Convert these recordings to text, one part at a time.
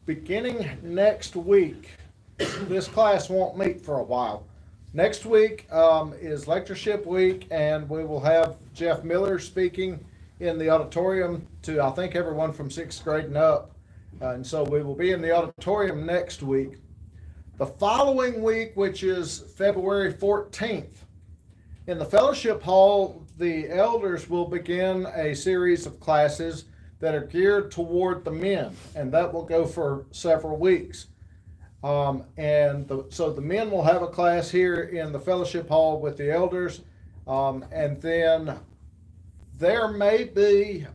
beginning next week, this class won't meet for a while. Next week is lectureship week, and we will have Jeff Miller speaking in the auditorium to, I think, everyone from 6th grade and up. And so we will be in the auditorium next week. The following week, which is February 14th, in the fellowship hall, the elders will begin a series of classes that are geared toward the men, and that will go for several weeks. So the men will have a class here in the fellowship hall with the elders, and then there may be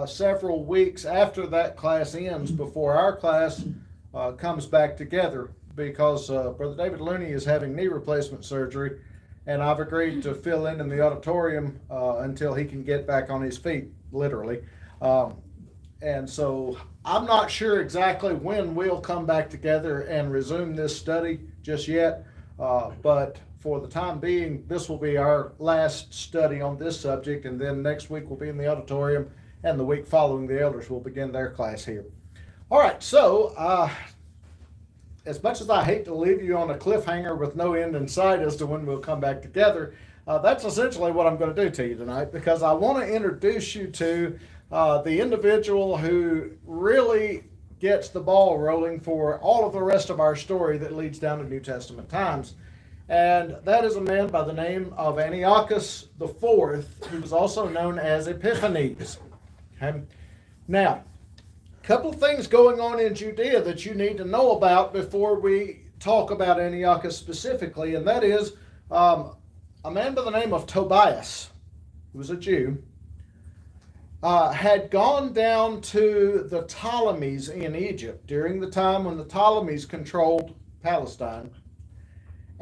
several weeks after that class ends before our class comes back together, because Brother David Looney is having knee replacement surgery, and I've agreed to fill in the auditorium until he can get back on his feet, literally. And so I'm not sure exactly when we'll come back together and resume this study just yet, but for the time being, this will be our last study on this subject, and then next week we'll be in the auditorium, and the week following the elders will begin their class here. All right, so as much as I hate to leave you on a cliffhanger with no end in sight as to when we'll come back together, that's essentially what I'm going to do to you tonight, because I want to introduce you to the individual who really gets the ball rolling for all of the rest of our story that leads down to New Testament times. And that is a man by the name of Antiochus IV, who was also known as Epiphanes. Okay? Now, a couple of things going on in Judea that you need to know about before we talk about Antiochus specifically, and that is a man by the name of Tobias, who was a Jew, had gone down to the Ptolemies in Egypt during the time when the Ptolemies controlled Palestine,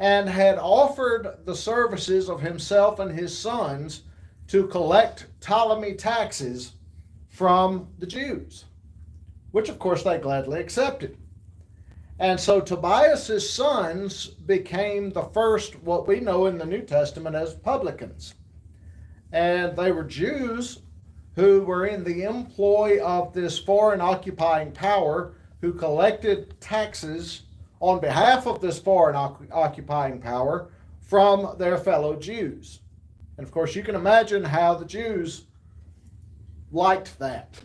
and had offered the services of himself and his sons to collect Ptolemy taxes from the Jews, which of course they gladly accepted. And so Tobias's sons became the first, what we know in the New Testament as publicans. And they were Jews who were in the employ of this foreign occupying power, who collected taxes on behalf of this foreign occupying power from their fellow Jews. And of course, you can imagine how the Jews liked that.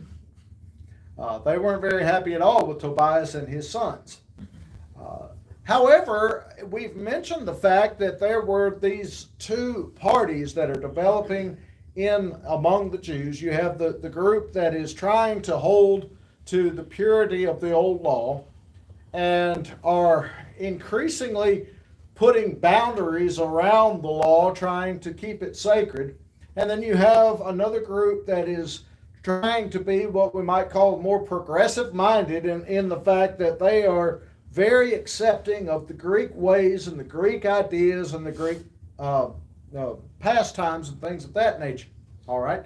They weren't very happy at all with Tobias and his sons. However, we've mentioned the fact that there were these two parties that are developing in among the Jews. You have the group that is trying to hold to the purity of the old law and are increasingly putting boundaries around the law, trying to keep it sacred. And then you have another group that is trying to be what we might call more progressive minded in the fact that they are very accepting of the Greek ways and the Greek ideas and the Greek pastimes and things of that nature. All right.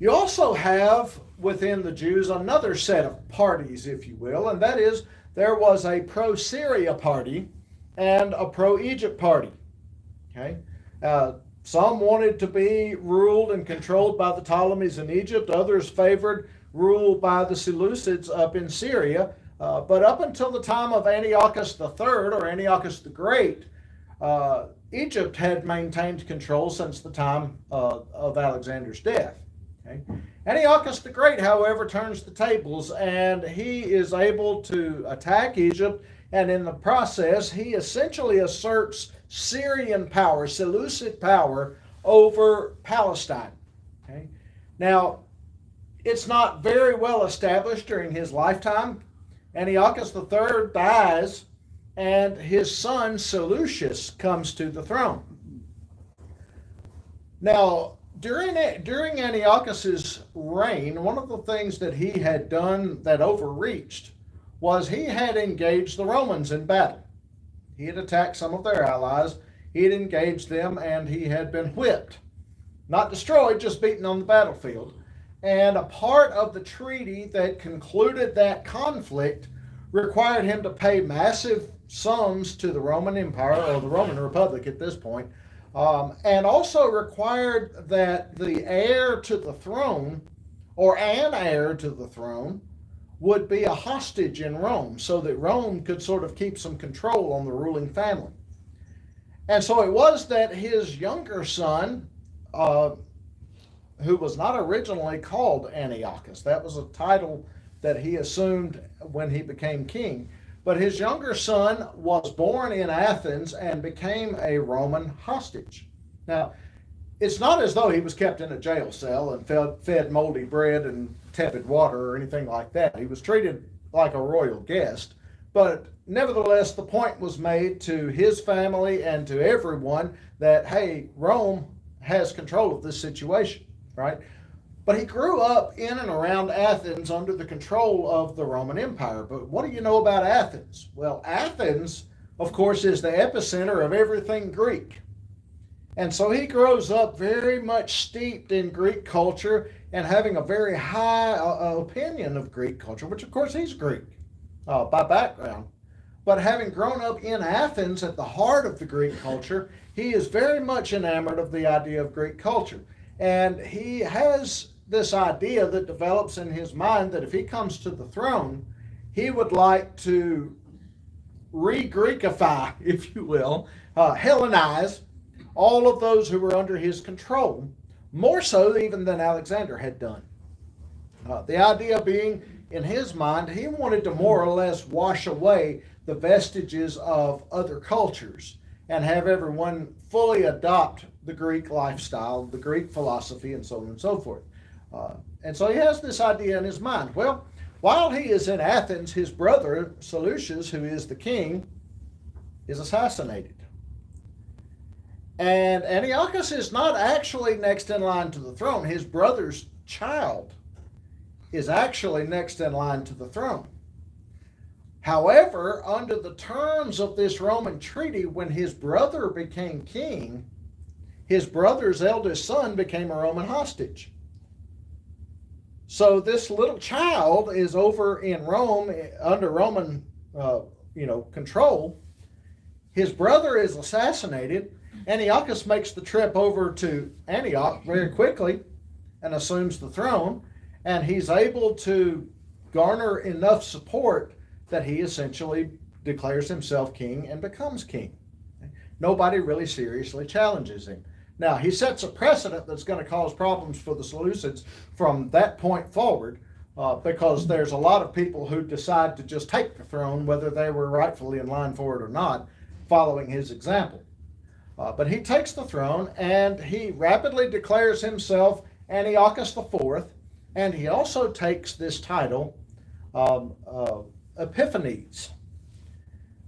You also have within the Jews another set of parties, if you will, and that is there was a pro-Syria party and a pro-Egypt party. Okay. Some wanted to be ruled and controlled by the Ptolemies in Egypt. Others favored rule by the Seleucids up in Syria. But up until the time of Antiochus III, or Antiochus the Great, Egypt had maintained control since the time of Alexander's death. Okay? Antiochus the Great, however, turns the tables, and he is able to attack Egypt, and in the process, he essentially asserts Syrian power, Seleucid power, over Palestine. Okay? Now, it's not very well established during his lifetime. Antiochus III dies, and his son Seleucus comes to the throne. Now, during Antiochus's reign, one of the things that he had done that overreached was he had engaged the Romans in battle. He had attacked some of their allies, he had engaged them, and he had been whipped. Not destroyed, just beaten on the battlefield. And a part of the treaty that concluded that conflict required him to pay massive sums to the Roman Empire, or the Roman Republic at this point, and also required that the heir to the throne, or an heir to the throne, would be a hostage in Rome so that Rome could sort of keep some control on the ruling family. And so it was that his younger son, who was not originally called Antiochus, that was a title that he assumed when he became king, but his younger son was born in Athens and became a Roman hostage. Now, it's not as though he was kept in a jail cell and fed moldy bread and tepid water or anything like that. He was treated like a royal guest, but nevertheless, the point was made to his family and to everyone that, hey, Rome has control of this situation, right? But he grew up in and around Athens under the control of the Roman Empire. But what do you know about Athens? Well, Athens, of course, is the epicenter of everything Greek. And so he grows up very much steeped in Greek culture and having a very high opinion of Greek culture, which of course he's Greek by background. But having grown up in Athens at the heart of the Greek culture, he is very much enamored of the idea of Greek culture. And he has this idea that develops in his mind that if he comes to the throne, he would like to re-Greekify, if you will, Hellenize all of those who were under his control, more so even than Alexander had done. The idea being, in his mind, he wanted to more or less wash away the vestiges of other cultures and have everyone fully adopt the Greek lifestyle, the Greek philosophy, and so on and so forth. And so he has this idea in his mind. Well, while he is in Athens, his brother Seleucus, who is the king, is assassinated. And Antiochus is not actually next in line to the throne. His brother's child is actually next in line to the throne. However, under the terms of this Roman treaty, when his brother became king, his brother's eldest son became a Roman hostage. So this little child is over in Rome under Roman control. His brother is assassinated. Antiochus makes the trip over to Antioch very quickly and assumes the throne, and he's able to garner enough support that he essentially declares himself king and becomes king. Nobody really seriously challenges him. Now, he sets a precedent that's going to cause problems for the Seleucids from that point forward, because there's a lot of people who decide to just take the throne, whether they were rightfully in line for it or not, following his example. But he takes the throne, and he rapidly declares himself Antiochus IV, and he also takes this title, Epiphanes.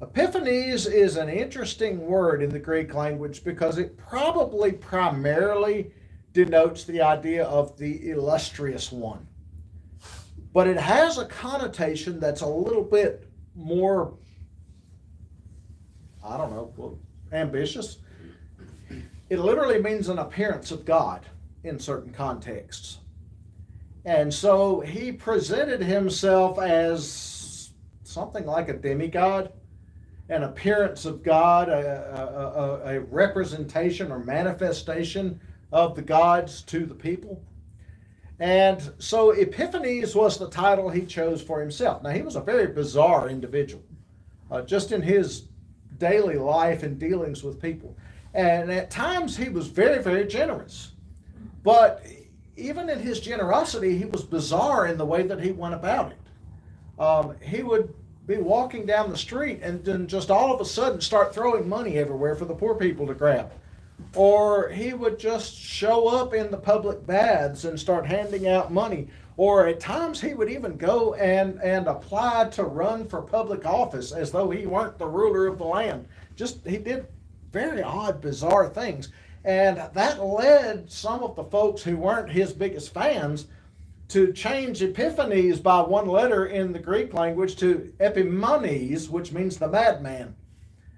Epiphanes is an interesting word in the Greek language because it probably primarily denotes the idea of the illustrious one. But it has a connotation that's a little bit more, ambitious. It literally means an appearance of God in certain contexts. And so he presented himself as something like a demigod, an appearance of God, a representation or manifestation of the gods to the people. And so Epiphanes was the title he chose for himself. Now, he was a very bizarre individual, just in his daily life and dealings with people. And at times he was very, very generous. But even in his generosity, he was bizarre in the way that he went about it. He would be walking down the street and then just all of a sudden start throwing money everywhere for the poor people to grab. Or he would just show up in the public baths and start handing out money. Or at times he would even go and apply to run for public office as though he weren't the ruler of the land. He did very odd, bizarre things. And that led some of the folks who weren't his biggest fans to change Epiphanes by one letter in the Greek language to Epimanes, which means the madman.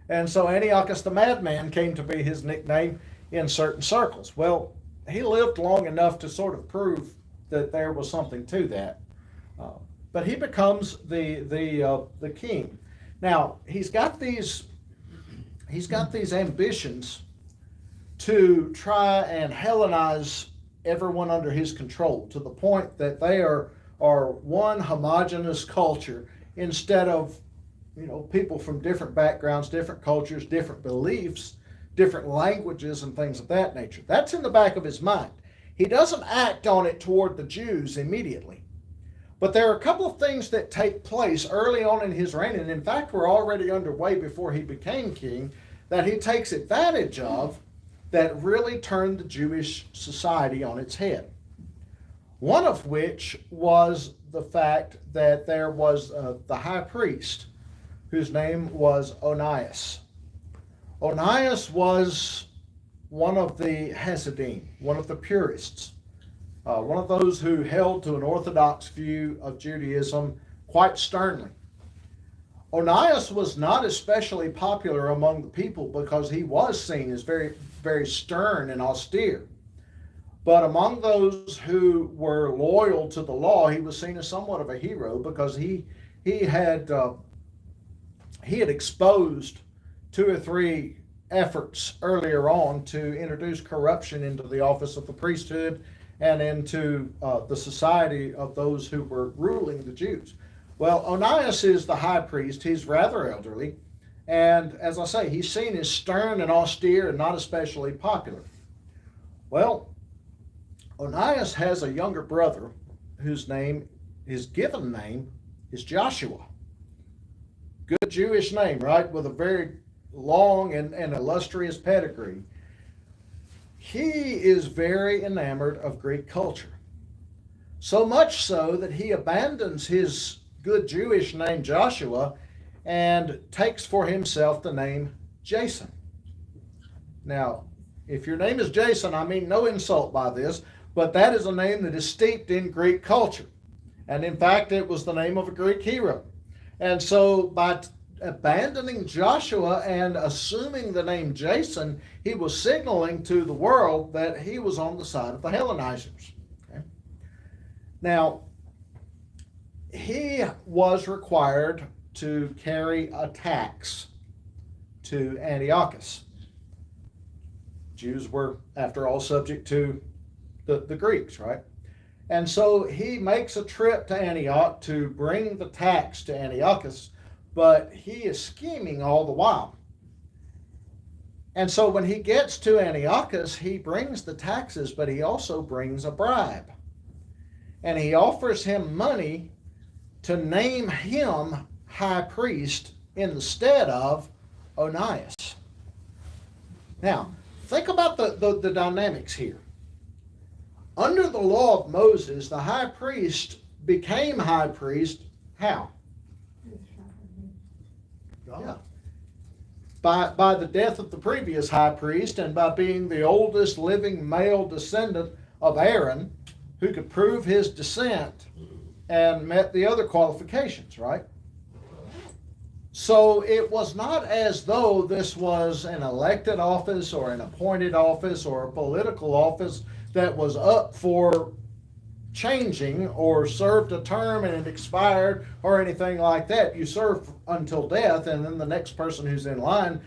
And so Antiochus the madman came to be his nickname in certain circles. Well, he lived long enough to sort of prove that there was something to that. But he becomes the king. Now, he's got these ambitions to try and Hellenize everyone under his control to the point that they are or one homogeneous culture instead of, people from different backgrounds, different cultures, different beliefs, different languages, and things of that nature. That's in the back of his mind. He doesn't act on it toward the Jews immediately. But there are a couple of things that take place early on in his reign, and in fact were already underway before he became king, that he takes advantage of that really turned the Jewish society on its head. One of which was the fact that there was the high priest whose name was Onias. Onias was one of the Hasidim, one of the purists, one of those who held to an orthodox view of Judaism quite sternly. Onias was not especially popular among the people because he was seen as very, very stern and austere. But among those who were loyal to the law, he was seen as somewhat of a hero because he had exposed 2 or 3 efforts earlier on to introduce corruption into the office of the priesthood and into the society of those who were ruling the Jews. Well, Onias is the high priest. He's rather elderly. And as I say, he's seen as stern and austere and not especially popular. Well, Onias has a younger brother whose name, his given name, is Joshua. Good Jewish name, right? With a very long and illustrious pedigree. He is very enamored of Greek culture. So much so that he abandons his good Jewish name Joshua and takes for himself the name Jason. Now, if your name is Jason, I mean no insult by this, but that is a name that is steeped in Greek culture. And in fact, it was the name of a Greek hero. And so by abandoning Joshua and assuming the name Jason, he was signaling to the world that he was on the side of the Hellenizers. Okay? Now, he was required to carry a tax to Antiochus. Jews were, after all, subject to the Greeks, right? And so he makes a trip to Antioch to bring the tax to Antiochus, but he is scheming all the while. And so when he gets to Antiochus, he brings the taxes, but he also brings a bribe. And he offers him money to name him high priest in the stead of Onias. Now, think about the dynamics here. Under the law of Moses, the high priest became high priest how? Yeah. By the death of the previous high priest and by being the oldest living male descendant of Aaron who could prove his descent and met the other qualifications, right? So it was not as though this was an elected office or an appointed office or a political office that was up for changing or served a term and it expired or anything like that. You serve until death, and then the next person who's in line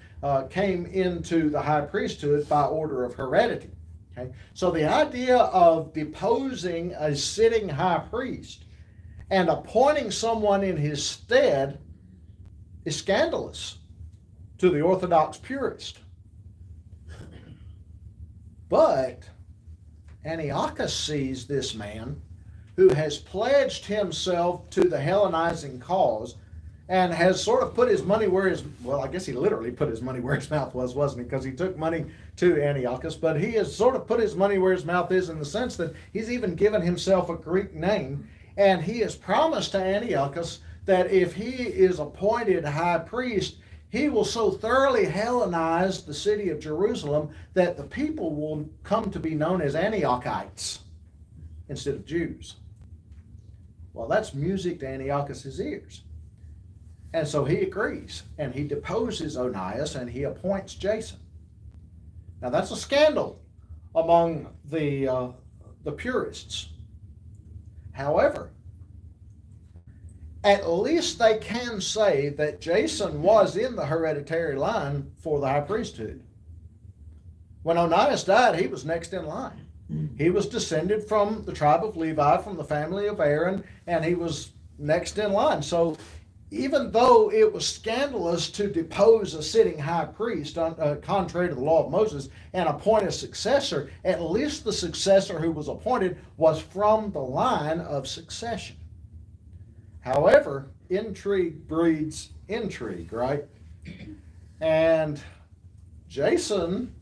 came into the high priesthood by order of heredity. Okay? So the idea of deposing a sitting high priest and appointing someone in his stead is scandalous to the Orthodox purist. But Antiochus sees this man who has pledged himself to the Hellenizing cause and has sort of put his money where his, well, I guess he literally put his money where his mouth was, wasn't he? Because he took money to Antiochus, but he has sort of put his money where his mouth is in the sense that he's even given himself a Greek name, and he has promised to Antiochus that if he is appointed high priest, he will so thoroughly Hellenize the city of Jerusalem that the people will come to be known as Antiochites instead of Jews. Well, that's music to Antiochus' ears. And so he agrees, and he deposes Onias, and he appoints Jason. Now that's a scandal among the purists. However, at least they can say that Jason was in the hereditary line for the high priesthood. When Onias died, he was next in line. He was descended from the tribe of Levi, from the family of Aaron, and he was next in line. So even though it was scandalous to depose a sitting high priest, contrary to the law of Moses, and appoint a successor, at least the successor who was appointed was from the line of succession. However, intrigue breeds intrigue, right? And Jason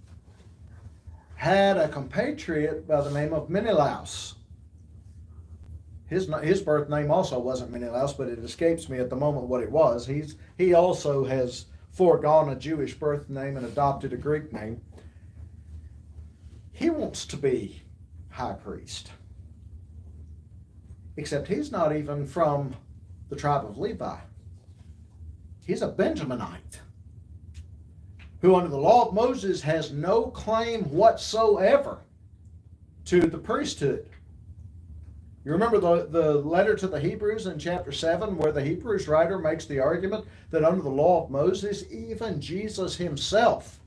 had a compatriot by the name of Menelaus. His birth name also wasn't Menelaus, but it escapes me at the moment what it was. He also has foregone a Jewish birth name and adopted a Greek name. He wants to be high priest. Except he's not even from the tribe of Levi. He's a Benjaminite, who under the law of Moses has no claim whatsoever to the priesthood. You remember the letter to the Hebrews in chapter 7, where the Hebrews writer makes the argument that under the law of Moses, even Jesus himself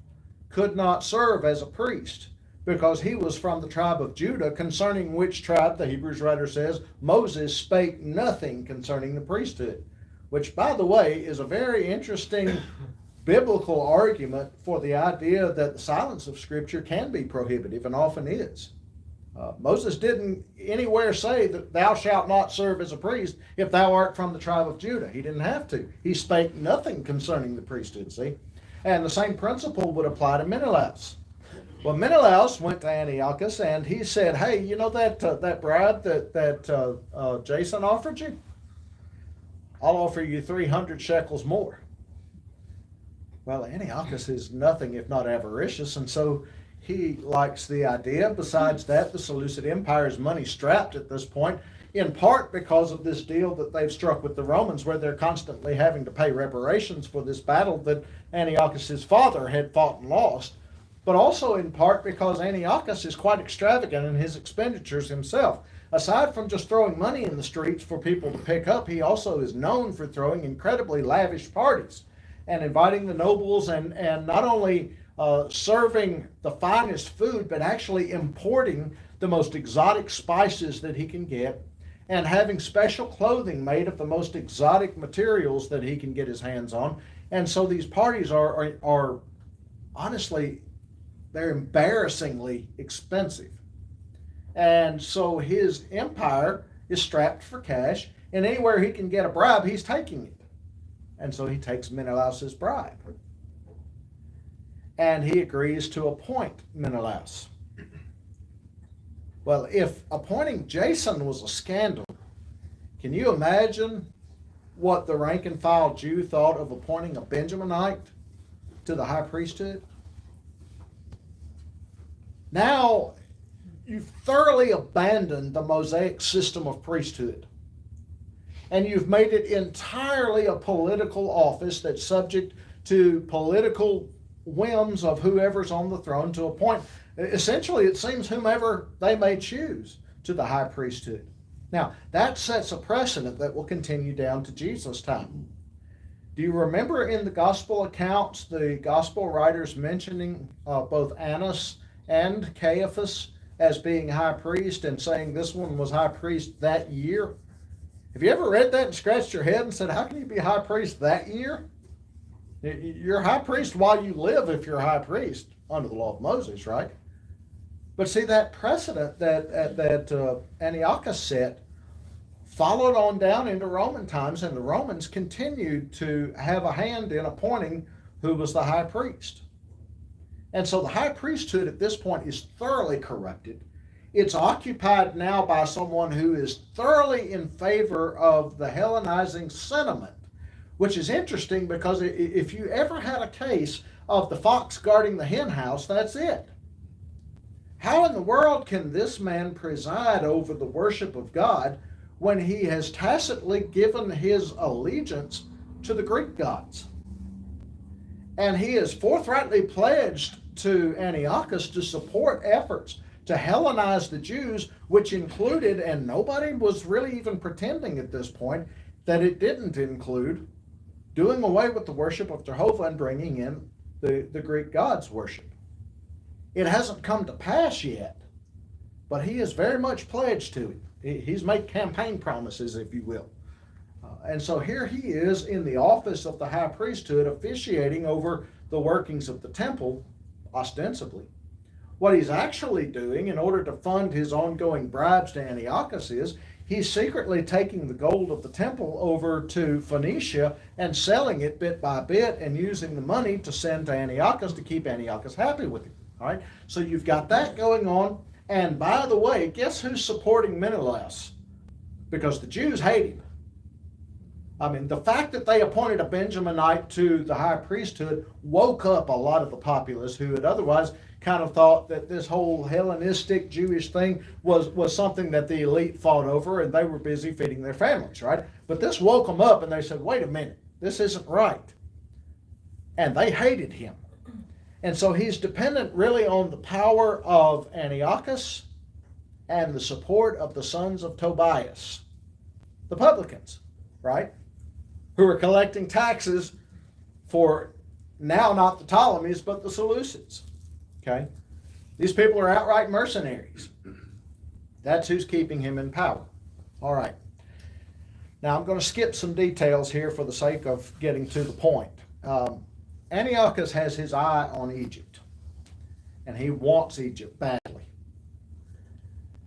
could not serve as a priest because he was from the tribe of Judah, concerning which tribe, the Hebrews writer says, Moses spake nothing concerning the priesthood, which, by the way, is a very interesting biblical argument for the idea that the silence of Scripture can be prohibitive, and often is. Moses didn't anywhere say that thou shalt not serve as a priest if thou art from the tribe of Judah. He didn't have to. He spake nothing concerning the priesthood, see? And the same principle would apply to Menelaus. Well, Menelaus went to Antiochus and he said, hey, you know that bride that Jason offered you? I'll offer you 300 shekels more. Well, Antiochus is nothing if not avaricious, and so he likes the idea. Besides that, the Seleucid Empire is money strapped at this point, in part because of this deal that they've struck with the Romans, where they're constantly having to pay reparations for this battle that Antiochus' father had fought and lost, but also in part because Antiochus is quite extravagant in his expenditures himself. Aside from just throwing money in the streets for people to pick up, he also is known for throwing incredibly lavish parties and inviting the nobles, and not only serving the finest food, but actually importing the most exotic spices that he can get, and having special clothing made of the most exotic materials that he can get his hands on. And so these parties are honestly, they're embarrassingly expensive. And so his empire is strapped for cash, and anywhere he can get a bribe, he's taking it. And so he takes Menelaus' bribe. And he agrees to appoint Menelaus. Well, if appointing Jason was a scandal, can you imagine what the rank and file Jew thought of appointing a Benjaminite to the high priesthood? Now, you've thoroughly abandoned the Mosaic system of priesthood, and you've made it entirely a political office that's subject to political whims of whoever's on the throne to appoint, essentially it seems, whomever they may choose to the high priesthood. Now, that sets a precedent that will continue down to Jesus' time. Do you remember in the gospel accounts, the gospel writers mentioning both Annas and Caiaphas as being high priest, and saying this one was high priest that year? Have you ever read that and scratched your head and said, how can you be high priest that year? You're high priest while you live if you're high priest under the law of Moses, right? But see, that precedent that Antiochus set followed on down into Roman times, and the Romans continued to have a hand in appointing who was the high priest. And so the high priesthood at this point is thoroughly corrupted. It's occupied now by someone who is thoroughly in favor of the Hellenizing sentiment, which is interesting because if you ever had a case of the fox guarding the hen house, that's it. How in the world can this man preside over the worship of God when he has tacitly given his allegiance to the Greek gods? And he is forthrightly pledged to Antiochus to support efforts to Hellenize the Jews, which included, and nobody was really even pretending at this point that it didn't include, doing away with the worship of Jehovah and bringing in the Greek gods' worship. It hasn't come to pass yet, but he is very much pledged to it. He's made campaign promises, if you will. And so here he is in the office of the high priesthood, officiating over the workings of the temple, ostensibly. What he's actually doing in order to fund his ongoing bribes to Antiochus is he's secretly taking the gold of the temple over to Phoenicia and selling it bit by bit and using the money to send to Antiochus to keep Antiochus happy with him. All right, so you've got that going on. And by the way, guess who's supporting Menelaus? Because the Jews hate him. I mean, the fact that they appointed a Benjaminite to the high priesthood woke up a lot of the populace who had otherwise kind of thought that this whole Hellenistic Jewish thing was something that the elite fought over and they were busy feeding their families, right? But this woke them up and they said, wait a minute, this isn't right. And they hated him. And so he's dependent really on the power of Antiochus and the support of the sons of Tobias, the publicans, right? Who are collecting taxes for now not the Ptolemies, but the Seleucids. Okay? These people are outright mercenaries. That's who's keeping him in power. All right. Now I'm going to skip some details here for the sake of getting to the point. Antiochus has his eye on Egypt, and he wants Egypt badly.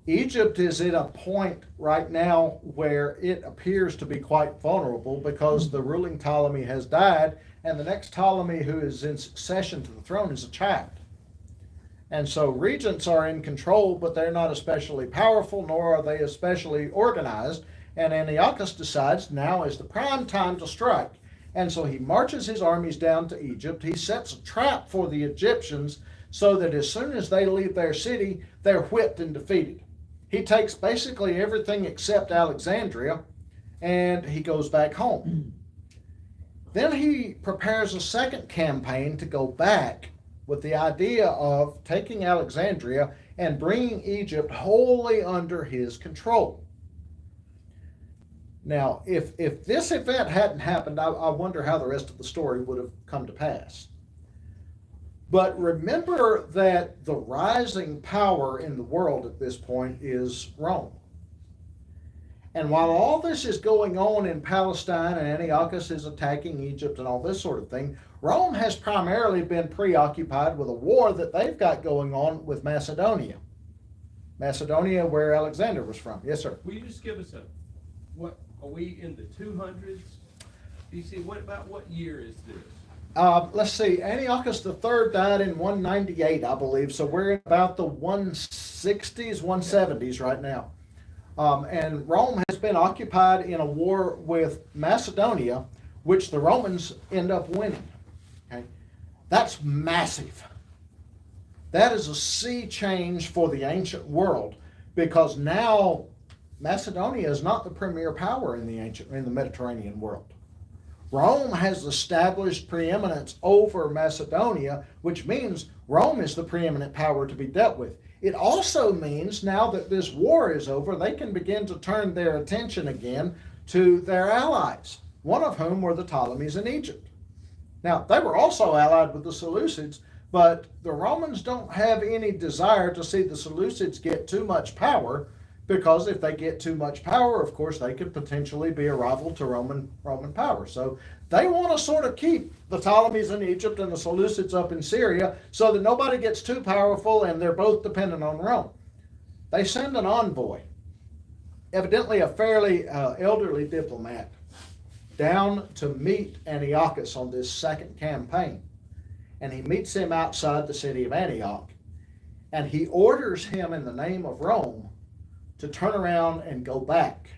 Egypt is at a point right now where it appears to be quite vulnerable because the ruling Ptolemy has died, and the next Ptolemy who is in succession to the throne is a child. And so regents are in control, but they're not especially powerful, nor are they especially organized. And Antiochus decides now is the prime time to strike. And so he marches his armies down to Egypt. He sets a trap for the Egyptians so that as soon as they leave their city, they're whipped and defeated. He takes basically everything except Alexandria, and he goes back home. Then he prepares a second campaign to go back with the idea of taking Alexandria and bringing Egypt wholly under his control. Now, if this event hadn't happened, I wonder how the rest of the story would have come to pass. But remember that the rising power in the world at this point is Rome. And while all this is going on in Palestine and Antiochus is attacking Egypt and all this sort of thing, Rome has primarily been preoccupied with a war that they've got going on with Macedonia. Macedonia, where Alexander was from. Yes, sir. Will you just give us what are we in the 200s BC? What year is this? Let's see. Antiochus III died in 198, I believe. So we're in about the 160s, 170s right now. And Rome has been occupied in a war with Macedonia, which the Romans end up winning. Okay? That's massive. That is a sea change for the ancient world, because now Macedonia is not the premier power in the Mediterranean world. Rome has established preeminence over Macedonia, which means Rome is the preeminent power to be dealt with. It also means now that this war is over, they can begin to turn their attention again to their allies, one of whom were the Ptolemies in Egypt. Now, they were also allied with the Seleucids, but the Romans don't have any desire to see the Seleucids get too much power, because if they get too much power, of course, they could potentially be a rival to Roman power. So they want to sort of keep the Ptolemies in Egypt and the Seleucids up in Syria so that nobody gets too powerful and they're both dependent on Rome. They send an envoy, evidently a fairly elderly diplomat, down to meet Antiochus on this second campaign. And he meets him outside the city of Antioch. And he orders him in the name of Rome to turn around and go back.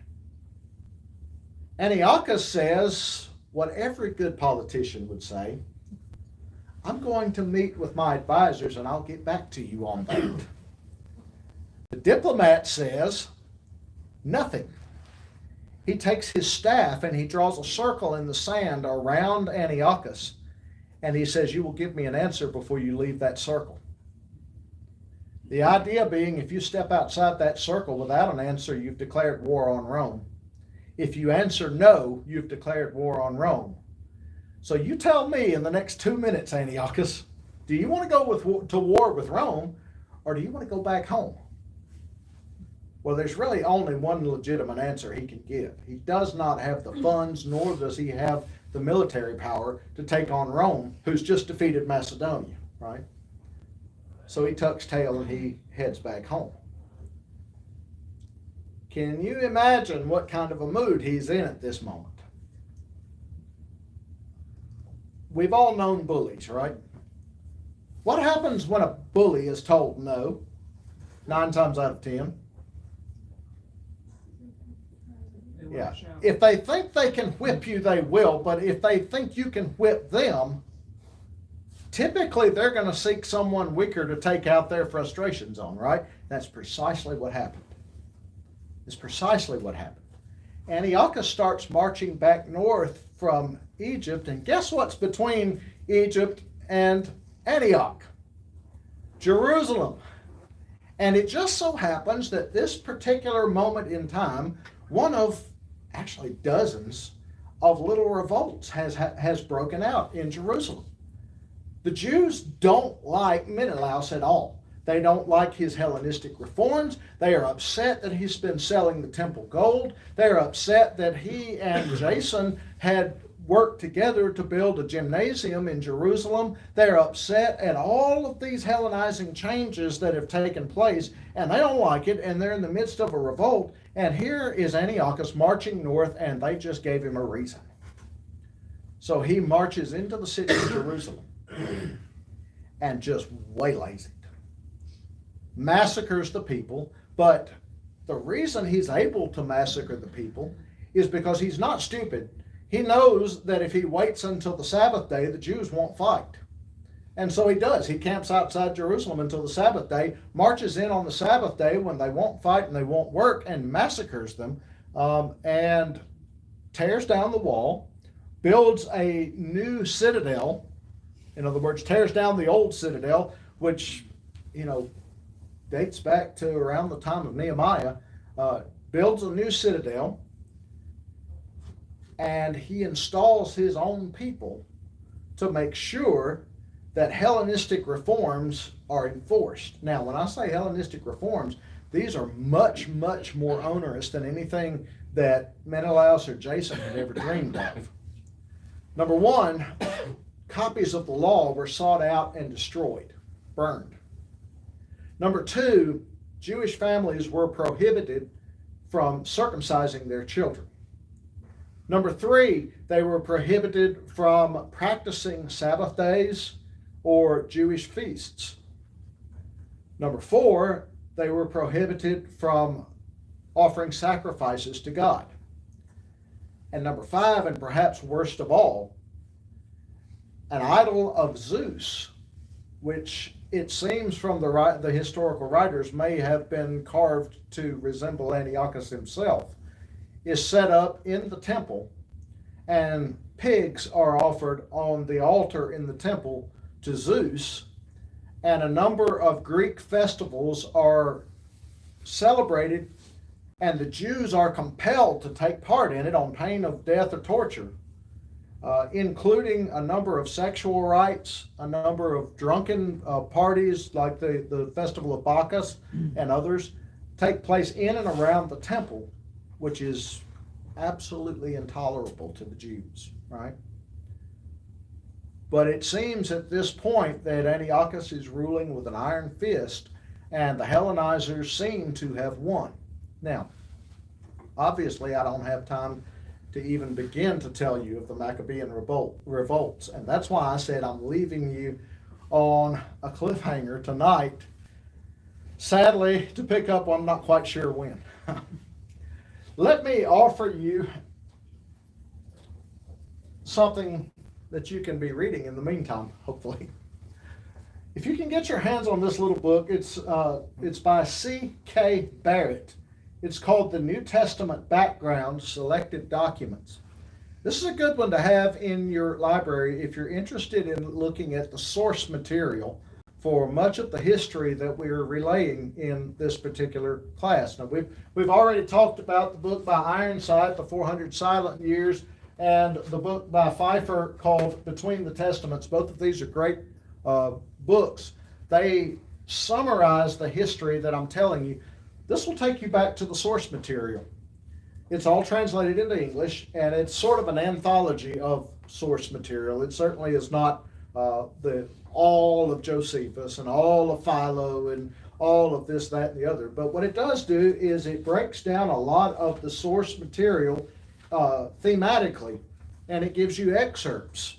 Antiochus says what every good politician would say: I'm going to meet with my advisors and I'll get back to you on that. The diplomat says nothing. He takes his staff and he draws a circle in the sand around Antiochus, and he says, you will give me an answer before you leave that circle. The idea being, if you step outside that circle without an answer, you've declared war on Rome. If you answer no, you've declared war on Rome. So you tell me in the next 2 minutes, Antiochus, do you want to go to war with Rome, or do you want to go back home? Well, there's really only one legitimate answer he can give. He does not have the funds, nor does he have the military power to take on Rome, who's just defeated Macedonia, right? So he tucks tail and he heads back home. Can you imagine what kind of a mood he's in at this moment? We've all known bullies, right? What happens when a bully is told no? 9 times out of 10. Yeah. If they think they can whip you, they will. But if they think you can whip them, typically they're going to seek someone weaker to take out their frustrations on, right? That's precisely what happened. It's precisely what happened. Antiochus starts marching back north from Egypt, and guess what's between Egypt and Antioch? Jerusalem. And it just so happens that this particular moment in time, one of actually dozens of little revolts has broken out in Jerusalem. The Jews don't like Menelaus at all. They don't like his Hellenistic reforms. They are upset that he's been selling the temple gold. They're upset that he and Jason had worked together to build a gymnasium in Jerusalem. They're upset at all of these Hellenizing changes that have taken place, and they don't like it, and they're in the midst of a revolt. And here is Antiochus marching north, and they just gave him a reason. So he marches into the city of Jerusalem and just waylays it. Massacres the people, but the reason he's able to massacre the people is because he's not stupid. He knows that if he waits until the Sabbath day, the Jews won't fight. And so he does. He camps outside Jerusalem until the Sabbath day, marches in on the Sabbath day when they won't fight and they won't work, and massacres them, and tears down the wall, builds a new citadel. In other words, tears down the old citadel, which, dates back to around the time of Nehemiah, builds a new citadel, and he installs his own people to make sure that Hellenistic reforms are enforced. Now, when I say Hellenistic reforms, these are much, much more onerous than anything that Menelaus or Jason had ever dreamed of. Number one, copies of the law were sought out and destroyed, burned. Number two, Jewish families were prohibited from circumcising their children. Number three, they were prohibited from practicing Sabbath days or Jewish feasts. Number four, they were prohibited from offering sacrifices to God. And number five, and perhaps worst of all, an idol of Zeus, which it seems from the historical writers may have been carved to resemble Antiochus himself, is set up in the temple, and pigs are offered on the altar in the temple to Zeus, and a number of Greek festivals are celebrated, and the Jews are compelled to take part in it on pain of death or torture, including a number of sexual rites, a number of drunken parties like the Festival of Bacchus and others take place in and around the temple, which is absolutely intolerable to the Jews, right? But it seems at this point that Antiochus is ruling with an iron fist, and the Hellenizers seem to have won. Now, obviously I don't have time to even begin to tell you of the Maccabean revolts, and that's why I said I'm leaving you on a cliffhanger tonight, sadly, to pick up on not quite sure when. Let me offer you something that you can be reading in the meantime, hopefully. If you can get your hands on this little book, it's by C.K. Barrett. It's called The New Testament Background Selected Documents. This is a good one to have in your library if you're interested in looking at the source material for much of the history that we're relaying in this particular class. Now, we've already talked about the book by Ironside, The 400 Silent Years, and the book by Pfeiffer called Between the Testaments. Both of these are great books. They summarize the history that I'm telling you. This will take you back to the source material. It's all translated into English, and it's sort of an anthology of source material. It certainly is not all of Josephus and all of Philo and all of this, that, and the other. But what it does do is it breaks down a lot of the source material thematically, and it gives you excerpts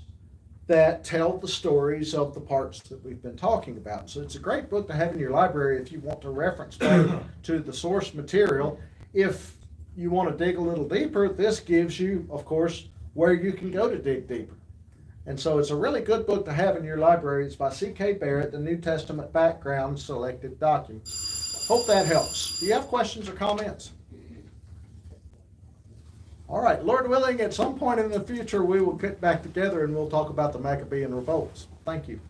that tell the stories of the parts that we've been talking about. So it's a great book to have in your library if you want to reference back to the source material. If you want to dig a little deeper, this gives you, of course, where you can go to dig deeper. And so it's a really good book to have in your library. It's by C.K. Barrett, The New Testament Background Selected Document. Hope that helps. Do you have questions or comments? All right, Lord willing, at some point in the future, we will get back together and we'll talk about the Maccabean revolts. Thank you.